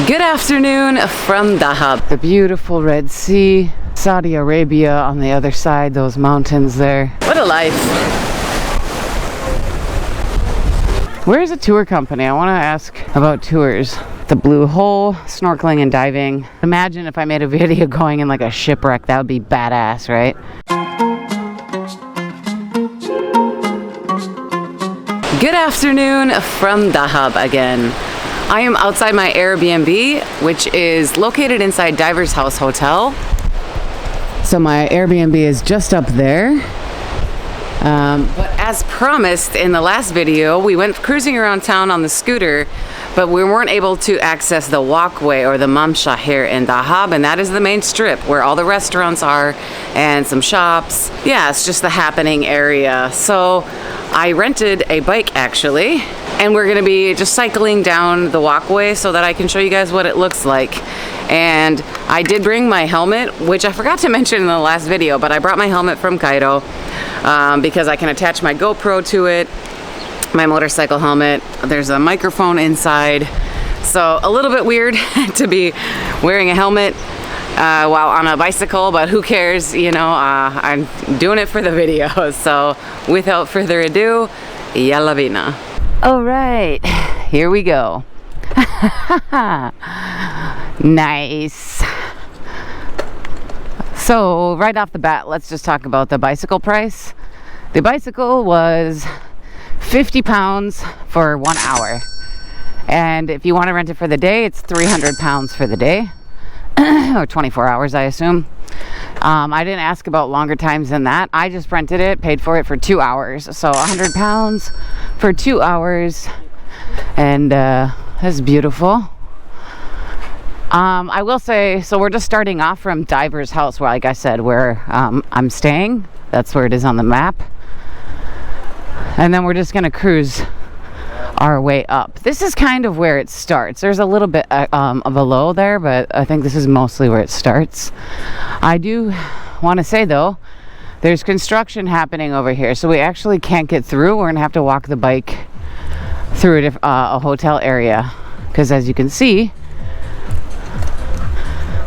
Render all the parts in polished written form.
Good afternoon from Dahab. The beautiful Red Sea, Saudi Arabia on the other side, those mountains there. What a life. Where's a tour company? I want to ask about tours. The Blue Hole, snorkeling and diving. Imagine if I made a video going in like a shipwreck. That would be badass, right? Good afternoon from Dahab again. I am outside my Airbnb, which is located inside Divers House Hotel. So my Airbnb is just up there. But as promised in the last video, we went cruising around town on the scooter, but we weren't able to access the walkway or the mamsha here in Dahab, and that is the main strip where all the restaurants are and some shops. Yeah, it's just the happening area. So I rented a bike actually, and we're gonna be just cycling down the walkway so that I can show you guys what it looks like. And I did bring my helmet, which I forgot to mention in the last video, but I brought my helmet from Cairo because I can attach my GoPro to it, my motorcycle helmet. There's a microphone inside. So a little bit weird to be wearing a helmet while on a bicycle, but who cares, you know, I'm doing it for the video. So without further ado, yalla bina. All right, here we go. Nice. So right off the bat, let's just talk about the bicycle price. The bicycle was 50 pounds for 1 hour. And if you want to rent it for the day, it's 300 pounds for the day. Or 24 hours, I assume. I didn't ask about longer times than that. I just rented it, paid for it for 2 hours. So 100 pounds for 2 hours. And that's beautiful. I will say, so we're just starting off from Divers House, where, like I said, where I'm staying. That's where it is on the map. And then we're just going to cruise our way up. This is kind of where it starts. There's a little bit of a low there, but I think this is mostly where it starts. I do want to say, though, there's construction happening over here, so we actually can't get through. We're going to have to walk the bike through a hotel area, because as you can see,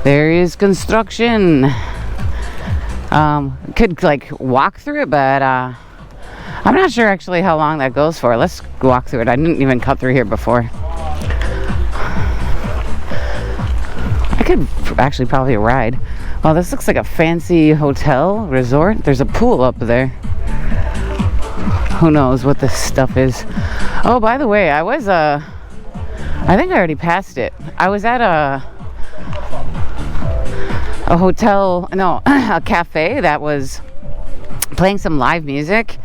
there is construction. Could like walk through it, but I'm not sure actually how long that goes for. Let's walk through it. I didn't even cut through here before. I could actually probably ride. Well, this looks like a fancy hotel resort. There's a pool up there. Who knows what this stuff is. Oh, by the way, I was I think I already passed it. I was at a hotel, no, a cafe that was playing some live music.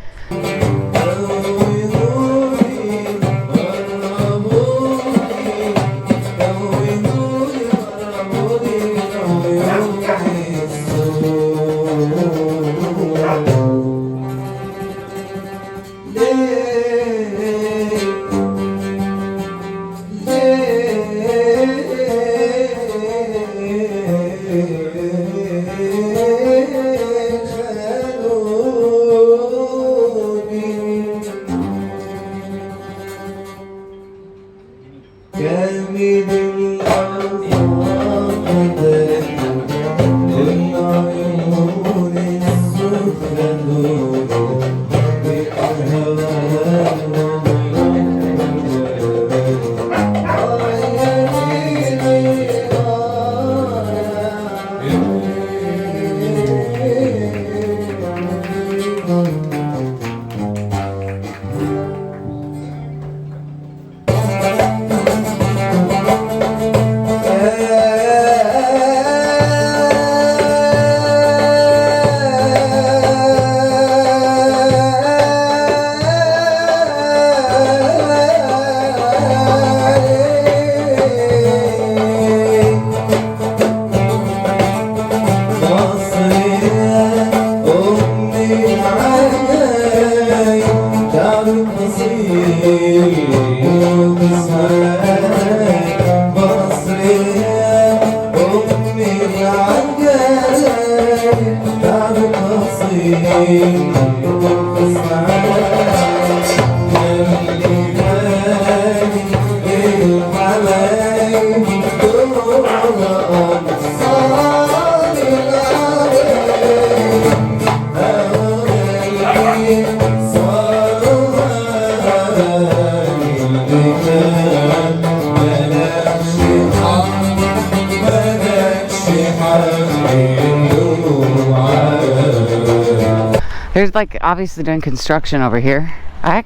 There's like obviously doing construction over here. I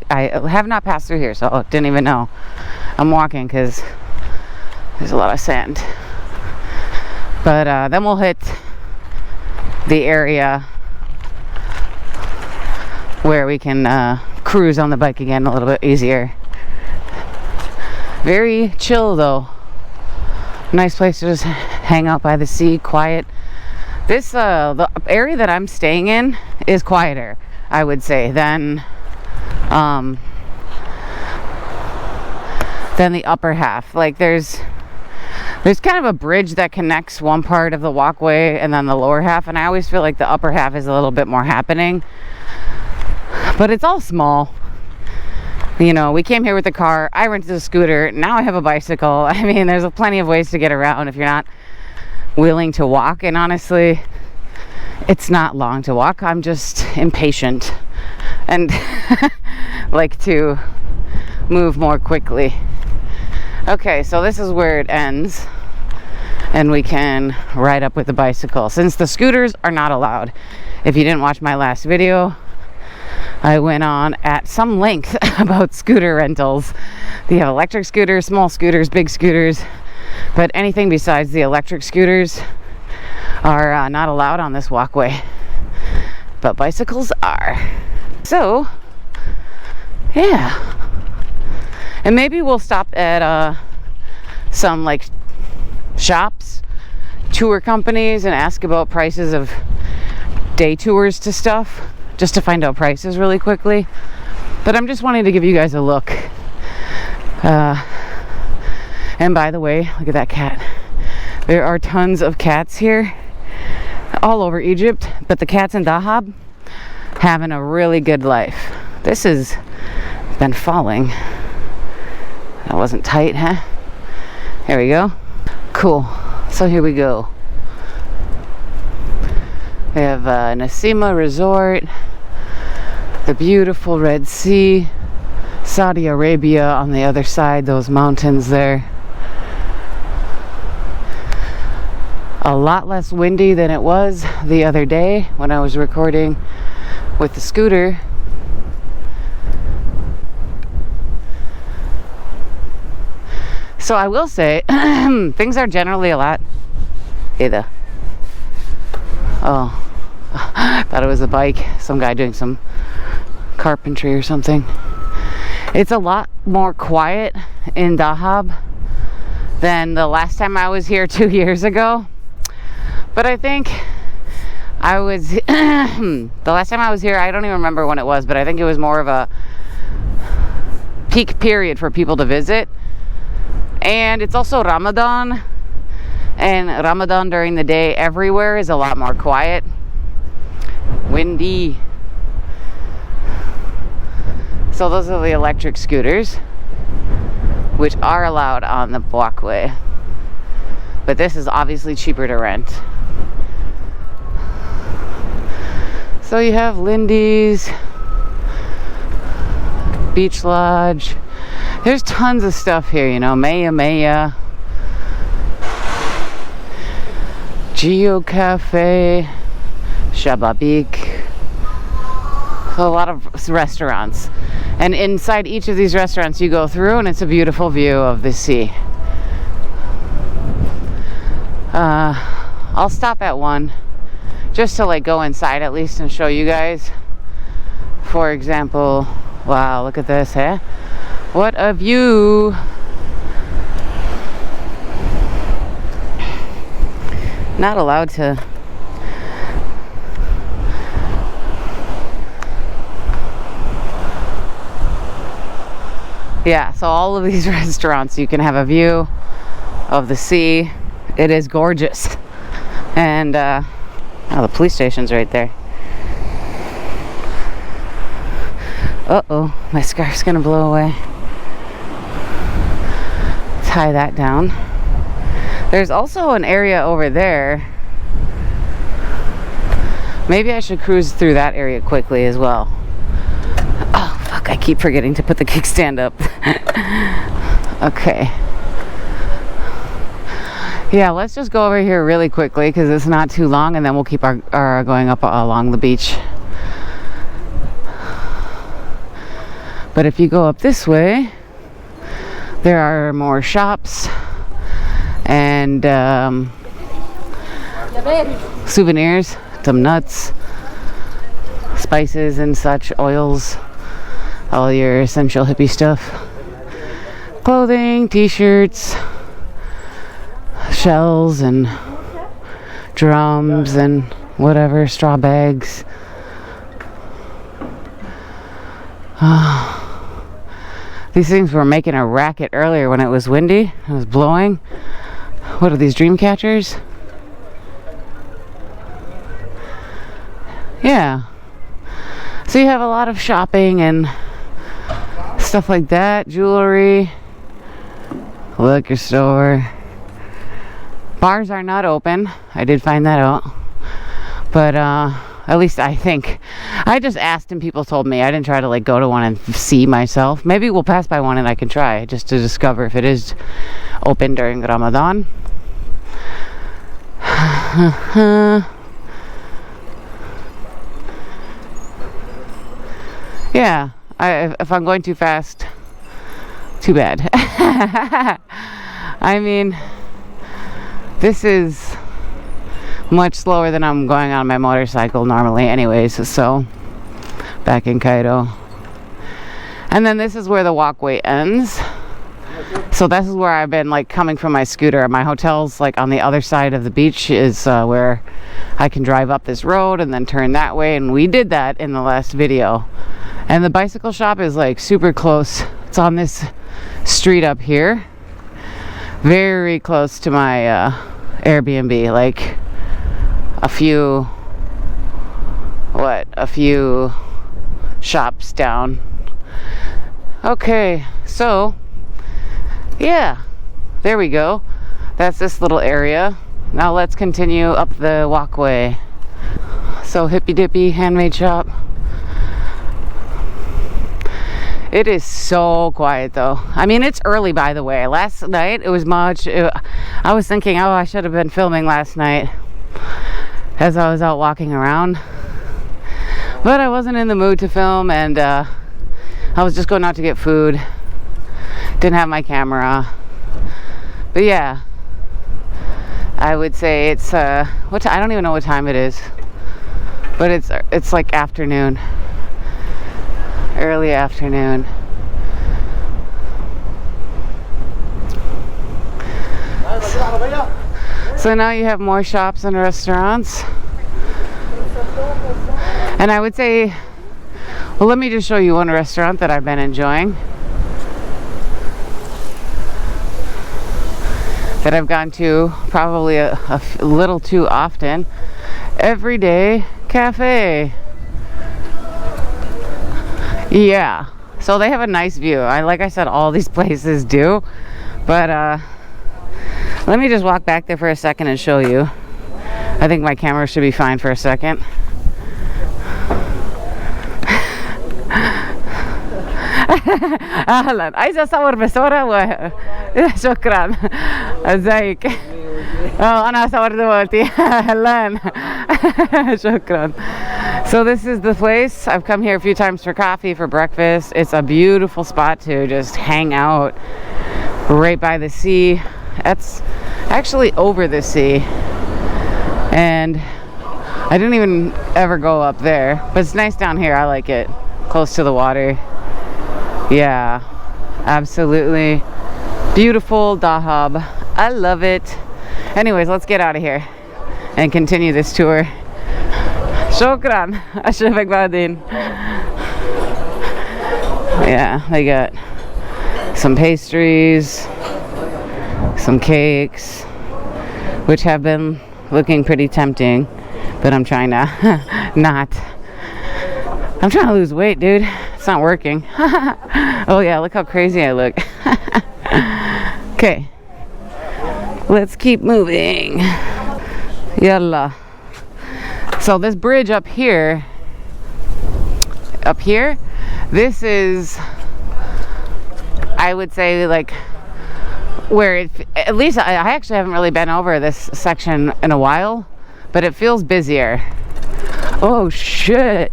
have not passed through here, so I didn't even know. I'm walking because there's a lot of sand. But then we'll hit the area where we can cruise on the bike again a little bit easier. Very chill though. Nice place to just hang out by the sea, quiet. This the area that I'm staying in is quieter, I would say, than the upper half. Like there's kind of a bridge that connects one part of the walkway and then the lower half, and I always feel like the upper half is a little bit more happening, but it's all small. You know, we came here with a car, I rented a scooter, now I have a bicycle. I mean, there's plenty of ways to get around if you're not willing to walk, and honestly, it's not long to walk. I'm just impatient and like to move more quickly. Okay, so this is where it ends, and we can ride up with the bicycle since the scooters are not allowed. If you didn't watch my last video, I went on at some length about scooter rentals. They have electric scooters, small scooters, big scooters, but anything besides the electric scooters are not allowed on this walkway, but bicycles are. So yeah, and maybe we'll stop at some like shops, tour companies, and ask about prices of day tours to stuff, just to find out prices really quickly. But I'm just wanting to give you guys a look. And by the way, look at that cat. There are tons of cats here all over Egypt, but the cats in Dahab having a really good life. This has been falling. That wasn't tight, huh? There we go. Cool. So here we go. We have Nasima Resort, the beautiful Red Sea, Saudi Arabia on the other side, those mountains there. A lot less windy than it was the other day when I was recording with the scooter. So I will say, things are generally a lot... Hey there. Oh, thought it was a bike. Some guy doing some carpentry or something. It's a lot more quiet in Dahab than the last time I was here 2 years ago. But I think I was... the last time I was here, I don't even remember when it was, but I think it was more of a peak period for people to visit. And it's also Ramadan. And Ramadan during the day everywhere is a lot more quiet. Windy. So those are the electric scooters, which are allowed on the walkway. But this is obviously cheaper to rent. So you have Lindy's, Beach Lodge. There's tons of stuff here, you know, Maya, Geo Cafe, Shababik. A lot of restaurants. And inside each of these restaurants you go through and it's a beautiful view of the sea. I'll stop at one just to like go inside at least and show you guys. For example, wow, look at this, huh? What a view! Not allowed to. Yeah, so all of these restaurants you can have a view of the sea. It is gorgeous. And oh, the police station's right there. Uh-oh, my scarf's gonna blow away. Tie that down. There's also an area over there. Maybe I should cruise through that area quickly as well. Oh, fuck, I keep forgetting to put the kickstand up. Okay. Yeah, let's just go over here really quickly because it's not too long, and then we'll keep our going up along the beach. But if you go up this way, there are more shops and souvenirs, some nuts, spices and such, oils, all your essential hippie stuff. Clothing, t-shirts, shells and drums and whatever, straw bags. These things were making a racket earlier when it was windy. It was blowing. What are these, dream catchers? Yeah. So you have a lot of shopping and stuff like that. Jewelry, liquor store. Bars are not open. I did find that out. But at least I think. I just asked and people told me. I didn't try to like go to one and see myself. Maybe we'll pass by one and I can try just to discover if it is open during Ramadan. Yeah, if I'm going too fast, too bad. I mean, this is much slower than I'm going on my motorcycle normally anyways, so back in Cairo. And then this is where the walkway ends. So this is where I've been like coming from my scooter. My hotel's like on the other side of the beach is where I can drive up this road and then turn that way, and we did that in the last video. And the bicycle shop is like super close. It's on this street up here, very close to my Airbnb, like a few shops down. Okay, so yeah, there we go. That's this little area. Now let's continue up the walkway. So hippy dippy handmade shop. It is so quiet though. I mean, it's early, by the way. Last night it was I was thinking, oh, I should have been filming last night as I was out walking around, but I wasn't in the mood to film, and I was just going out to get food. Didn't have my camera. But yeah, I would say it's I don't even know what time it is, but it's like afternoon. Early afternoon. So now you have more shops and restaurants. And I would say, well, let me just show you one restaurant that I've been enjoying, that I've gone to probably a little too often. Everyday Cafe. Yeah, so they have a nice view. Like I said, all these places do, but let me just walk back there for a second and show you. I think my camera should be fine for a second. اهلا، عايزه اصور بصوره شكرا. ازيك؟ انا اصور دلوقتي. اهلا. شكرا. So this is the place. I've come here a few times for coffee, for breakfast. It's a beautiful spot to just hang out right by the sea. That's actually over the sea, and I didn't even ever go up there, but it's nice down here. I like it, close to the water. Yeah, absolutely beautiful Dahab. I love it. Anyways, let's get out of here and continue this tour. Shukran. Ashafak Badin. Yeah, they got some pastries, some cakes, which have been looking pretty tempting, but I'm trying to I'm trying to lose weight, dude. It's not working. Oh yeah, look how crazy I look. Okay, let's keep moving. Yalla. So this bridge up here, this is, I would say, like where at least I actually haven't really been over this section in a while, but it feels busier. Oh shit.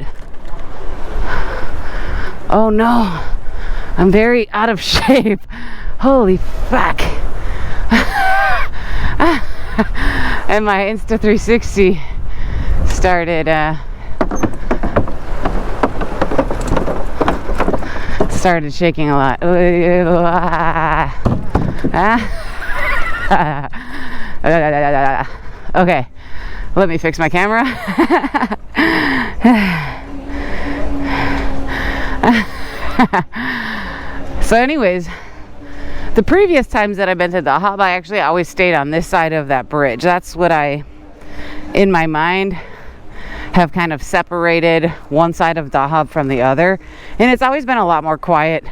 Oh no, I'm very out of shape. Holy fuck. And my Insta360 started shaking a lot. Okay, let me fix my camera. So anyways, the previous times that I've been to Dahab, I actually always stayed on this side of that bridge. That's what I, in my mind, have kind of separated one side of Dahab from the other. And it's always been a lot more quiet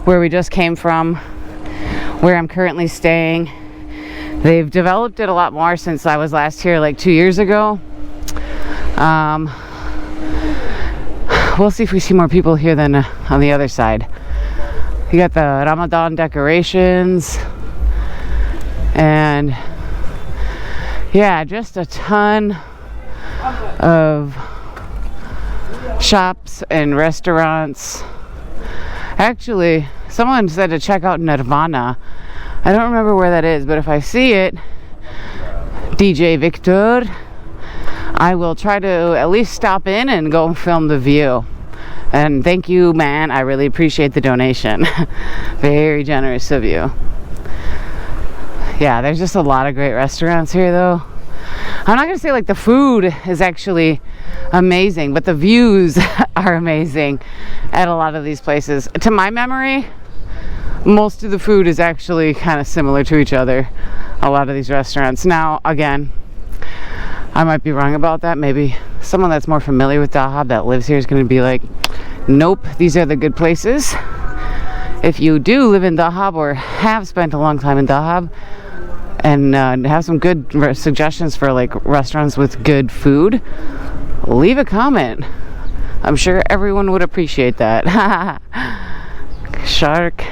where we just came from, where I'm currently staying. They've developed it a lot more since I was last here like 2 years ago. We'll see if we see more people here than on the other side. You got the Ramadan decorations, and yeah, just a ton of shops and restaurants. Actually, someone said to check out Nirvana. I don't remember where that is, but if I see it, DJ Victor, I will try to at least stop in and go film the view. And thank you, man. I really appreciate the donation. Very generous of you. Yeah, there's just a lot of great restaurants here, though. I'm not gonna say like the food is actually amazing, but the views are amazing at a lot of these places. To my memory, most of the food is actually kind of similar to each other, a lot of these restaurants. Now, again, I might be wrong about that. Maybe someone that's more familiar with Dahab that lives here is going to be like, nope, these are the good places. If you do live in Dahab or have spent a long time in Dahab and have some good suggestions for like restaurants with good food, leave a comment. I'm sure everyone would appreciate that. Shark.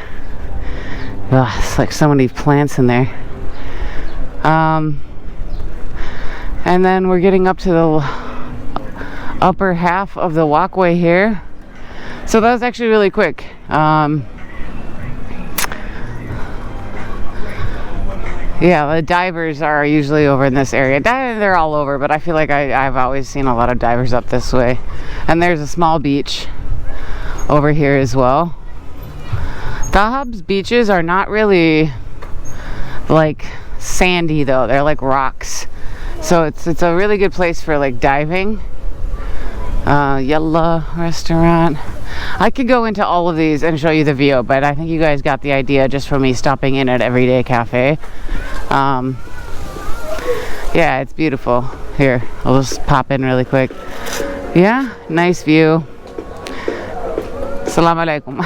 Ugh, it's like so many plants in there. And then we're getting up to the upper half of the walkway here. So that was actually really quick. Yeah, the divers are usually over in this area. They're all over, but I feel like I've always seen a lot of divers up this way. And there's a small beach over here as well. Dahab's beaches are not really like sandy though. They're like rocks. So it's a really good place for like diving. Yalla restaurant. I could go into all of these and show you the view, but I think you guys got the idea just from me stopping in at Everyday Cafe. Yeah, it's beautiful. Here, I'll just pop in really quick. Yeah, nice view. Assalamu alaikum.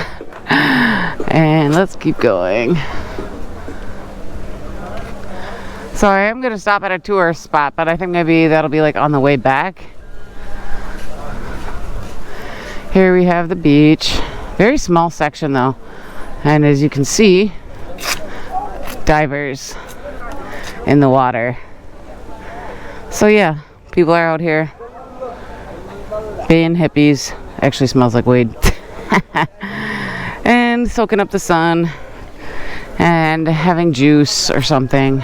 And let's keep going. So I am going to stop at a tourist spot, but I think maybe that'll be like on the way back. Here we have the beach. Very small section though. And as you can see, divers in the water. So yeah, people are out here being hippies. Actually smells like weed. And soaking up the sun and having juice or something.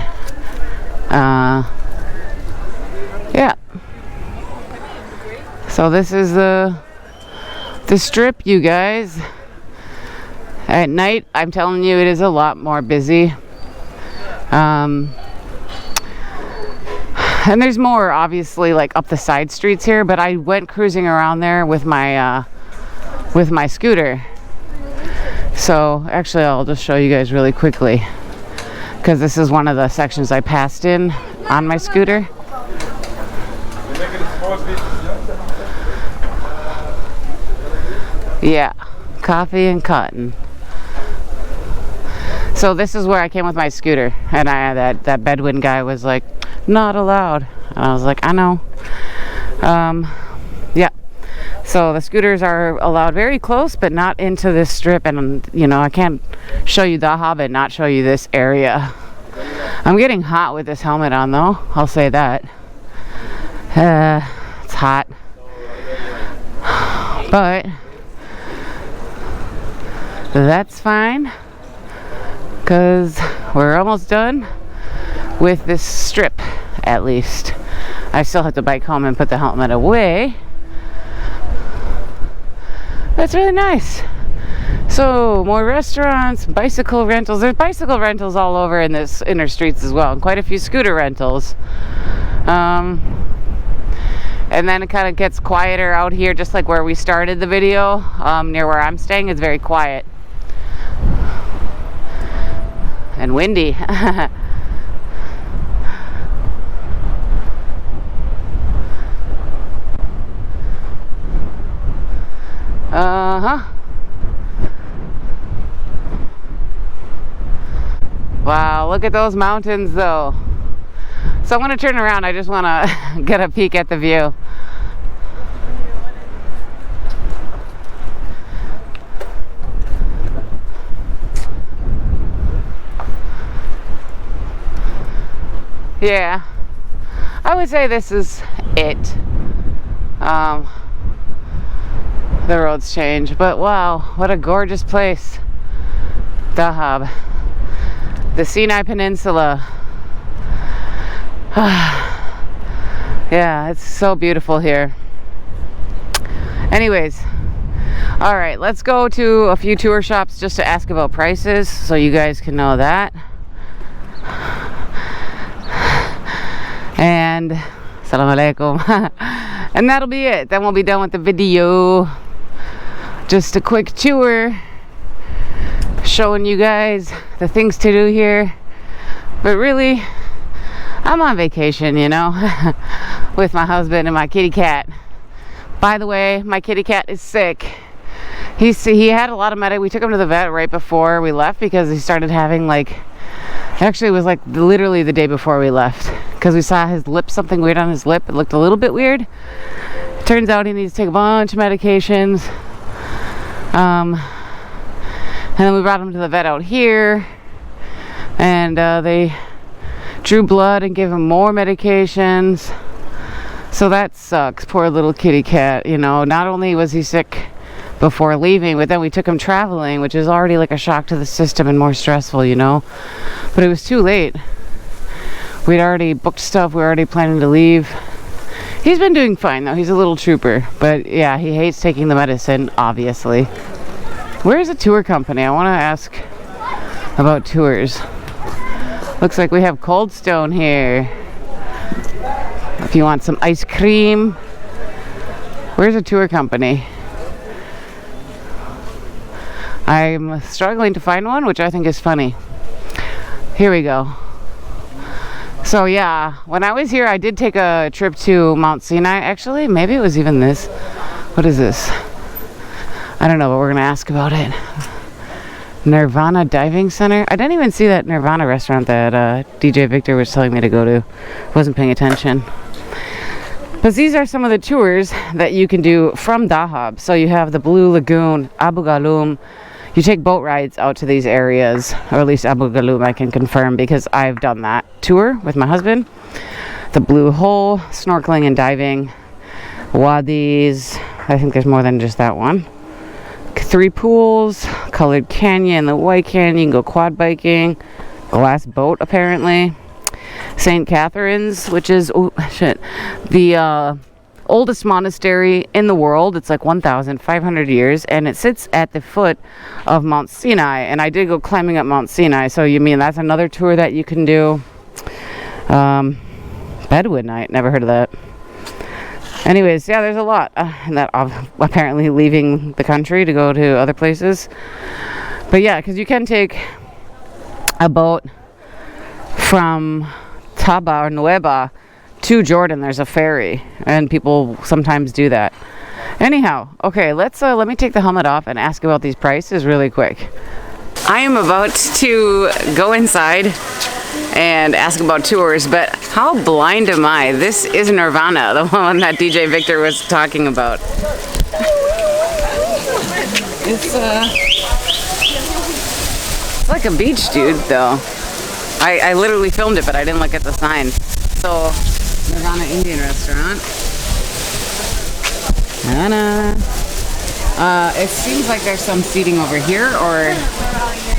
Yeah. So this is the strip, you guys. At night, I'm telling you, it is a lot more busy. And there's more, obviously, like up the side streets here. But I went cruising around there with my scooter. So actually, I'll just show you guys really quickly, because this is one of the sections I passed in on my scooter. Yeah, coffee and cotton. So this is where I came with my scooter, and that Bedouin guy was like, not allowed. And I was like, I know. Yeah. So the scooters are allowed very close, but not into this strip. And you know, I can't show you Dahab and not show you this area. I'm getting hot with this helmet on, though. I'll say that. It's hot. But That's fine, because we're almost done with this strip, at least. I still have to bike home and put the helmet away. That's really nice. So, more restaurants, bicycle rentals. There's bicycle rentals all over in this inner streets as well, and quite a few scooter rentals. And then it kind of gets quieter out here, just like where we started the video. Near where I'm staying, it's very quiet. And windy. Wow, look at those mountains though. So I'm going to turn around. I just want to get a peek at the view. Yeah, I would say this is it. The roads change, but wow, what a gorgeous place. Dahab, the Sinai Peninsula. Yeah, it's so beautiful here. Anyways, all right, let's go to a few tour shops just to ask about prices so you guys can know that. And Assalamu alaikum. And that'll be it. Then we'll be done with the video. Just a quick tour showing you guys the things to do here. But really, I'm on vacation, you know, with my husband and my kitty cat. By the way, my kitty cat is sick. He had a lot of we took him to the vet right before we left because he started having actually it was like literally the day before we left, because we saw his lip, something weird on his lip. It looked a little bit weird. Turns out he needs to take a bunch of medications. And then we brought him to the vet out here, and they drew blood and gave him more medications. So that sucks. Poor little kitty cat, you know. Not only was he sick before leaving, but then we took him traveling, which is already like a shock to the system and more stressful, you know. But it was too late. We'd already booked stuff. We were already planning to leave. He's been doing fine though. He's a little trooper. But yeah, he hates taking the medicine, obviously. Where's a tour company? I want to ask about tours. Looks like we have Cold Stone here. If you want some ice cream. Where's a tour company? I'm struggling to find one, which I think is funny. Here we go. So yeah, when I was here, I did take a trip to Mount Sinai. Actually, maybe it was even this. What is this? I don't know, but we're gonna ask about it. Nirvana Diving Center. I didn't even see that Nirvana restaurant that DJ Victor was telling me to go to. Wasn't paying attention. But these are some of the tours that you can do from Dahab. So you have the Blue Lagoon, Abu Ghaloum. You take boat rides out to these areas, or at least Abu Ghaloum I can confirm because I've done that tour with my husband. The Blue Hole, snorkeling and diving. Wadis, I think there's more than just that one. 3 pools, Colored Canyon, the White Canyon, you can go quad biking. Glass boat apparently. St. Catherine's, which is the oldest monastery in the world. It's like 1,500 years, and it sits at the foot of Mount Sinai. And I did go climbing up Mount Sinai, so you mean that's another tour that you can do. Bedouin night, never heard of that. Anyways, yeah, there's a lot that apparently leaving the country to go to other places. But yeah, because you can take a boat from Taba or Nueva to Jordan. There's a ferry, and people sometimes do that. Anyhow, okay, let me take the helmet off and ask about these prices really quick. I am about to go inside and ask about tours, but how blind am I? This is Nirvana, the one that DJ Victor was talking about. It's like a beach, dude, though. I literally filmed it, but I didn't look at the sign. So, Nirvana Indian restaurant. It seems like there's some seating over here, or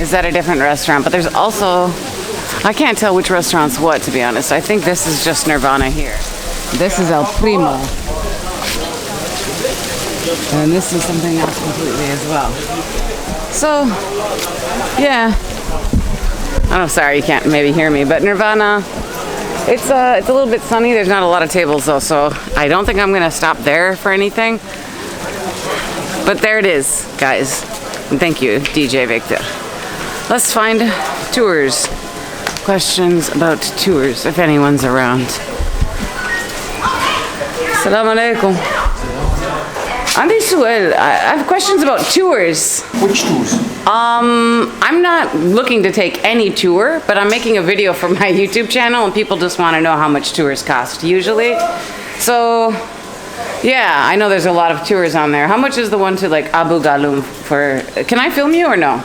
is that a different restaurant? But there's also, I can't tell which restaurant's what, to be honest. I think this is just Nirvana here. This is El Primo. And this is something else completely as well. So, yeah. Oh, sorry, you can't maybe hear me, but Nirvana, it's a little bit sunny. There's not a lot of tables though, so I don't think I'm gonna stop there for anything. But there it is, guys. And thank you, DJ Victor. Let's find tours. Questions about tours, if anyone's around. Assalamu alaikum. عندي سؤال. I have questions about tours. Which tours? I'm not looking to take any tour, but I'm making a video for my YouTube channel and people just want to know how much tours cost usually. So, yeah, I know there's a lot of tours on there. How much is the one to like Abu Ghalum for, can I film you or no?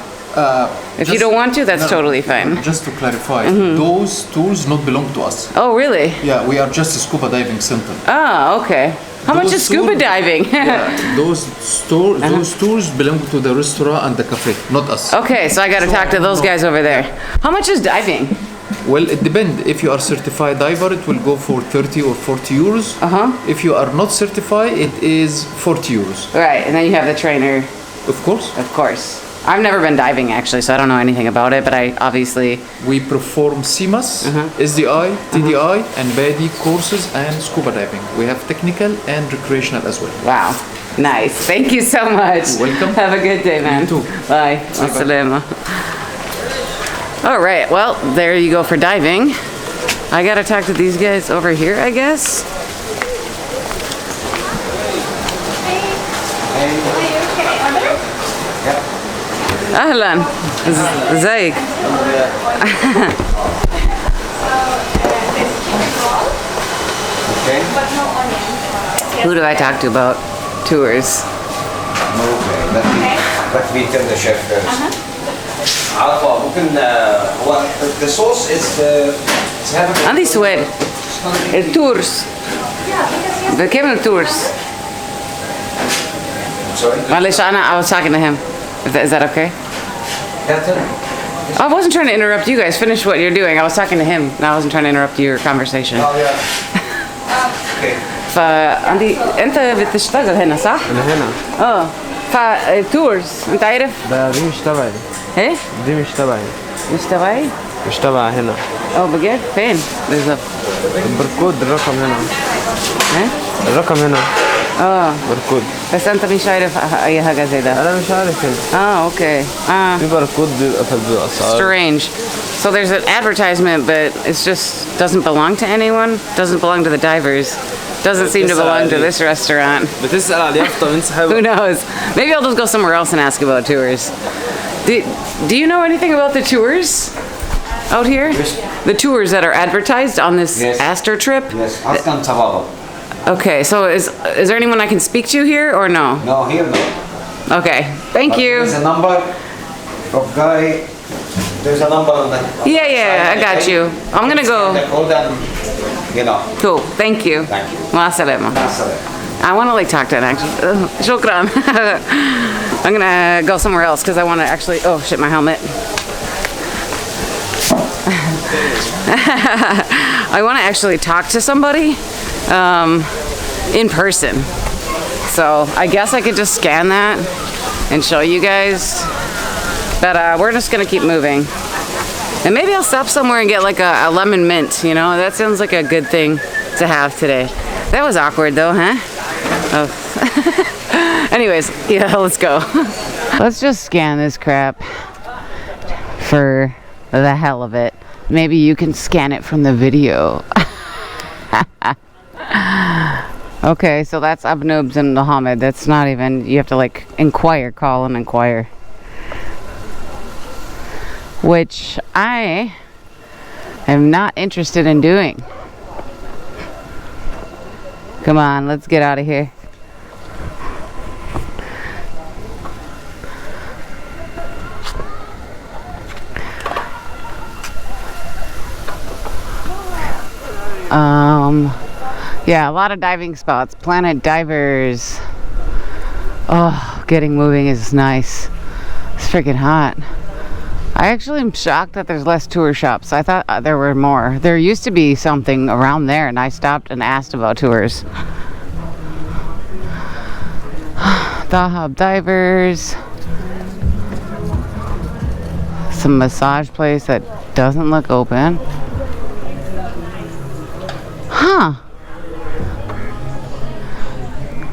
If you don't want to, that's totally fine. Just to clarify, those tours not belong to us. Oh, really? Yeah, we are just a scuba diving center. Oh, okay. How much is scuba diving? Yeah, those tours belong to the restaurant and the cafe, not us. Okay, so I got to talk to those guys over there. How much is diving? Well, it depends. If you are certified diver, it will go for 30 or 40 euros. If you are not certified, it is 40 euros. Right, and then you have the trainer. Of course. Of course. I've never been diving actually, so I don't know anything about it, but I obviously... We perform CMAS, SDI, TDI, and BADI courses and scuba diving. We have technical and recreational as well. Wow. Nice. Thank you so much. You're welcome. Have a good day, man. You too. Bye. Assalama. All right, well, there you go for diving. I gotta talk to these guys over here, I guess. أهلا ازيك Who do I talk to about tours? Okay, let me tell the chef first. عفوا ممكن هو the sauce is عندي سؤال التورز بكمل التورز معلش I was talking to him. Is that okay? I wasn't trying to interrupt you guys. Finish what you're doing. I was talking to him and I wasn't trying to interrupt your conversation. Oh yeah. Okay. فعندي انت بتشتغل هنا صح؟ انا هنا فالتورز انت عارف؟ دي مش تبعي. ايه؟ دي مش تبعي. مش تبعي؟ مش تبع هنا. اه بجد؟ فين؟ بالظبط. البركود الرقم هنا. ايه؟ الرقم هنا. بركود. بس انت مش عارف اي حاجة زي ده. انا مش عارف هنا. اوكي. في بركود بيبقى في الاسعار. Strange. So there's an advertisement, but it's just doesn't belong to anyone. Doesn't belong to the divers. Doesn't seem to belong to this restaurant. بتسأل على اليافطة من صاحبها. Who knows? Maybe I'll just go somewhere else and ask about tours. Do you know anything about the tours out here? Yes. The tours that are advertised on this Yes. Astor trip? Yes. Askan Tababa. Okay, so is there anyone I can speak to here or no? No, here no. Okay, thank But you. There's a number of guy. There's a number on the. Yeah, I got you. I'm gonna go. The code and, you know. Cool, thank you. Thank you. مع السلامة. I want to like talk to him actually. شكرا. I'm gonna go somewhere else because I want to actually. Oh shit, my helmet. I want to actually talk to somebody in person. So I guess I could just scan that and show you guys. But we're just gonna keep moving. And maybe I'll stop somewhere and get like a lemon mint, you know? That sounds like a good thing to have today. That was awkward though, huh? Oh. Anyways, yeah, let's go. Let's just scan this crap for the hell of it. Maybe you can scan it from the video. Okay, so that's Abnoobs and Mohammed. That's not even, you have to like inquire, call and inquire. Which I am not interested in doing. Come on, let's get out of here. Yeah, a lot of diving spots. Planet Divers. Oh, getting moving is nice. It's freaking hot. I actually am shocked that there's less tour shops. I thought there were more. There used to be something around there, and I stopped and asked about tours. Dahab divers. Some massage place that doesn't look open. Huh.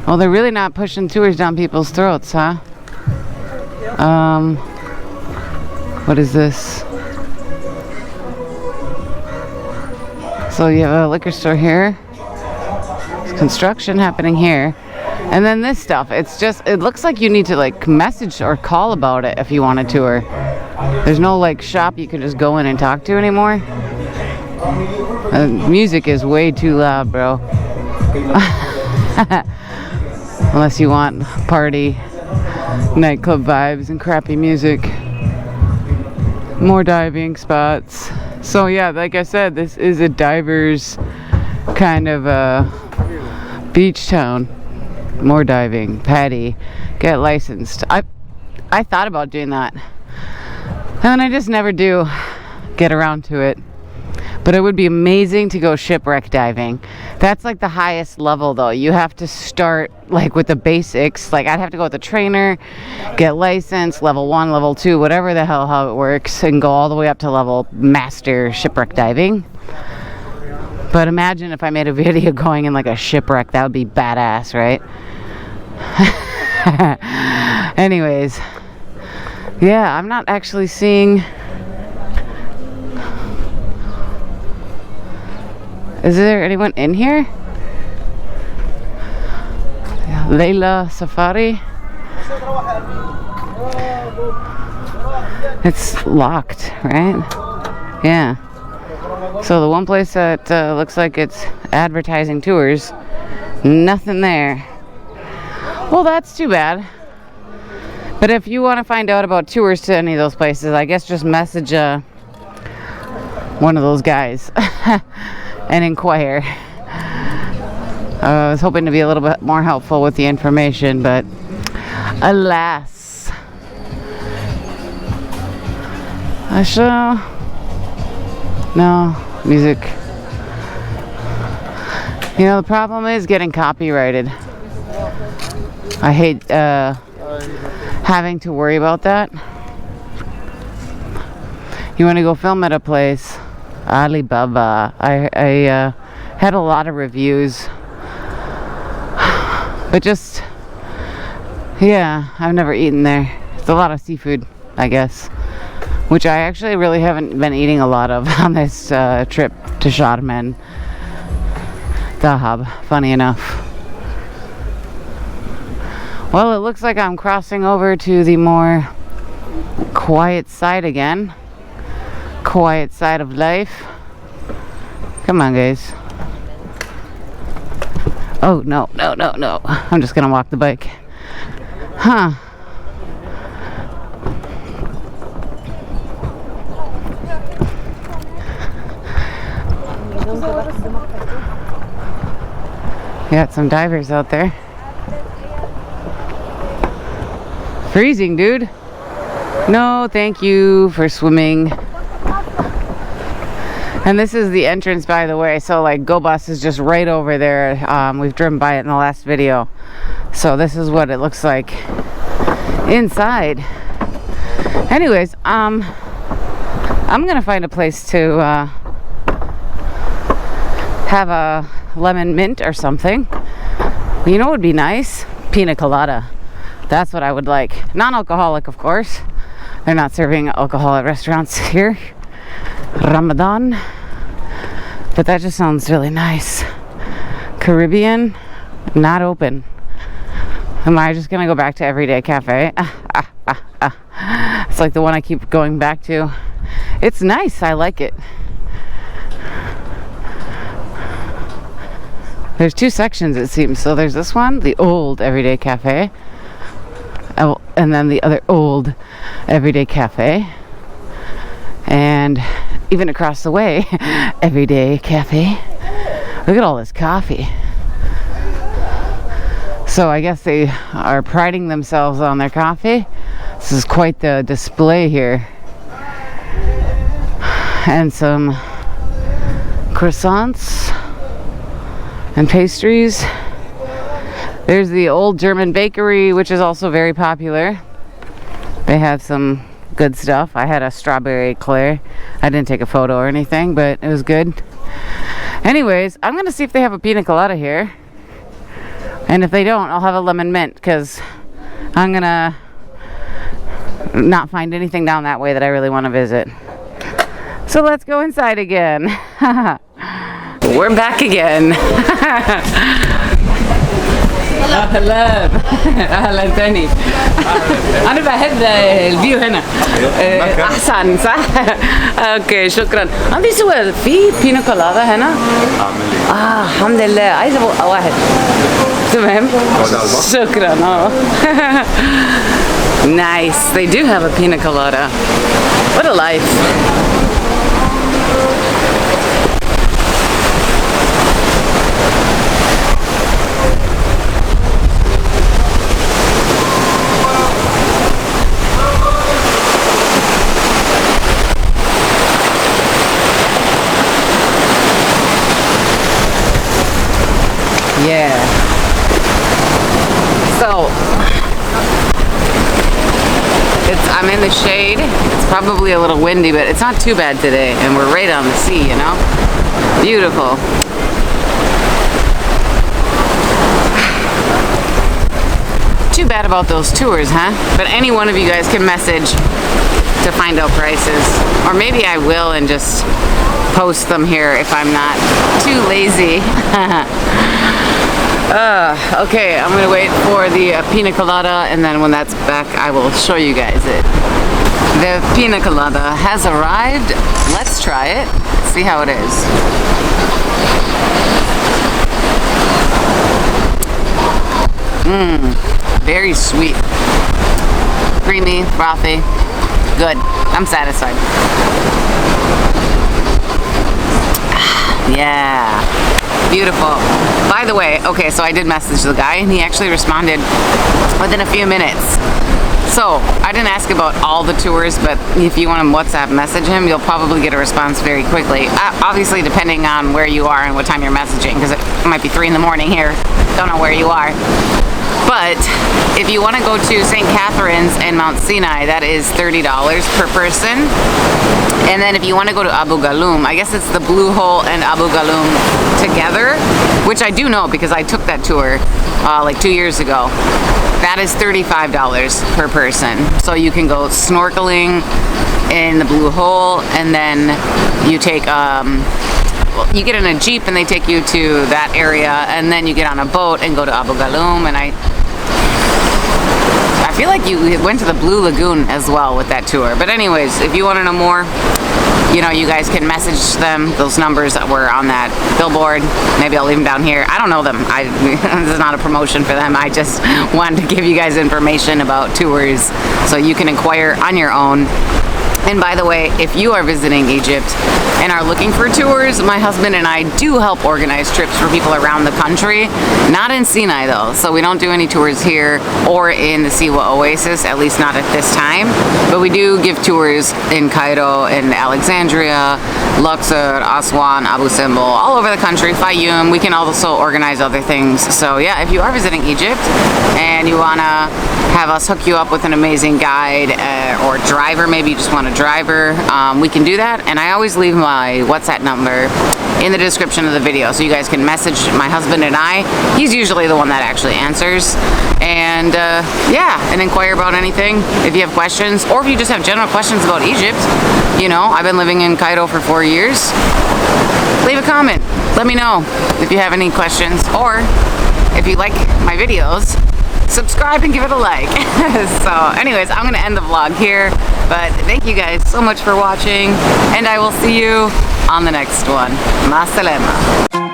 Well, they're really not pushing tours down people's throats, huh? What is this? So you have a liquor store here. There's construction happening here. And then this stuff, it's just, it looks like you need to like message or call about it if you want a tour. There's no like shop you can just go in and talk to anymore. Music is way too loud, bro. Unless you want party, nightclub vibes and crappy music. More diving spots. So yeah, like I said, this is a diver's kind of a beach town. More diving. Patty, get licensed. I thought about doing that, and then I just never do get around to it. But it would be amazing to go shipwreck diving. That's like the highest level though. You have to start like with the basics. Like I'd have to go with a trainer, get licensed, level 1, level 2, whatever the hell how it works, and go all the way up to level master shipwreck diving. But imagine if I made a video going in like a shipwreck. That would be badass, right? Anyways, yeah, I'm not actually seeing. Is there anyone in here? Layla Safari. It's locked, right? Yeah. So the one place that looks like it's advertising tours, nothing there. Well, that's too bad. But if you want to find out about tours to any of those places, I guess just message one of those guys and inquire. I was hoping to be a little bit more helpful with the information, but alas. No, music. You know, the problem is getting copyrighted. I hate having to worry about that. You want to go film at a place, Alibaba. I had a lot of reviews, but just, yeah, I've never eaten there. It's a lot of seafood, I guess, which I actually really haven't been eating a lot of on this trip to Sharm and Dahab, funny enough. Well, it looks like I'm crossing over to the more quiet side again. Quiet side of life. Come on, guys. Oh, no. I'm just gonna walk the bike. Huh. Got some divers out there. Freezing, dude. No, thank you for swimming. And this is the entrance, by the way. So like Go Bus is just right over there. We've driven by it in the last video. So this is what it looks like inside. Anyways, I'm gonna find a place to have a lemon mint or something. You know what would be nice? Piña colada. That's what I would like. Non-alcoholic, of course. They're not serving alcohol at restaurants here. Ramadan. But that just sounds really nice. Caribbean, not open. Am I just gonna go back to Everyday Cafe? It's like the one I keep going back to. It's nice, I like it. There's two sections, it seems. So there's this one, the old Everyday Cafe. Oh, and then the other old Everyday Cafe. And even across the way, Everyday Cafe. Look at all this coffee. So I guess they are priding themselves on their coffee. This is quite the display here. And some croissants and pastries. There's the old German bakery, which is also very popular. They have some good stuff. I had a strawberry eclair. I didn't take a photo or anything, but it was good. Anyways, I'm gonna see if they have a pina colada here. And if they don't, I'll have a lemon mint, because I'm gonna not find anything down that way that I really want to visit. So let's go inside again. We're back again. اهلا اهلا تاني. انا بحب الفيو هنا احسن صح. اوكي شكرا. عندي سؤال، في بينا كولادا هنا؟ الحمد لله، عايزه واحد. تمام شكرا. Nice, they do have a pina colada. What a life. Yeah. So I'm in the shade. It's probably a little windy, but it's not too bad today, and we're right on the sea, you know? Beautiful. Too bad about those tours, huh? But any one of you guys can message to find out prices, or maybe I will and just post them here if I'm not too lazy. Okay, I'm gonna wait for the pina colada, and then when that's back, I will show you guys it. The pina colada has arrived. Let's try it. See how it is. Very sweet, creamy, frothy, good. I'm satisfied. Yeah, beautiful. By the way, okay, so I did message the guy, and he actually responded within a few minutes. So I didn't ask about all the tours, but if you want to WhatsApp message him, you'll probably get a response very quickly. Obviously, depending on where you are and what time you're messaging, because it might be 3 in the morning here. Don't know where you are. But if you want to go to St. Catherine's and Mount Sinai, that is $30 per person. And then if you want to go to Abu Galoum, I guess it's the Blue Hole and Abu Galoum together, which I do know because I took that tour like 2 years ago. That is $35 per person. So you can go snorkeling in the Blue Hole, and then you take you get in a Jeep and they take you to that area, and then you get on a boat and go to Abu Galoum. And I feel like you went to the Blue Lagoon as well with that tour. But anyways, if you want to know more, you know, you guys can message them, those numbers that were on that billboard. Maybe I'll leave them down here. I don't know them. This is not a promotion for them. I just wanted to give you guys information about tours so you can inquire on your own. And by the way, if you are visiting Egypt and are looking for tours, my husband and I do help organize trips for people around the country. Not in Sinai though, so we don't do any tours here or in the Siwa Oasis, at least not at this time. But we do give tours in Cairo, in Alexandria, Luxor, Aswan, Abu Simbel, all over the country, Fayoum. We can also organize other things. So yeah, if you are visiting Egypt and you wanna have us hook you up with an amazing guide or driver, maybe you just want a driver, we can do that. And I always leave my WhatsApp number in the description of the video, so you guys can message my husband and I. He's usually the one that actually answers. And yeah, and inquire about anything if you have questions, or if you just have general questions about Egypt. You know, I've been living in Cairo for 4 years. Leave a comment. Let me know if you have any questions, or if you like my videos, subscribe and give it a like. So anyways, I'm gonna end the vlog here, but thank you guys so much for watching, and I will see you on the next one. Ma salama.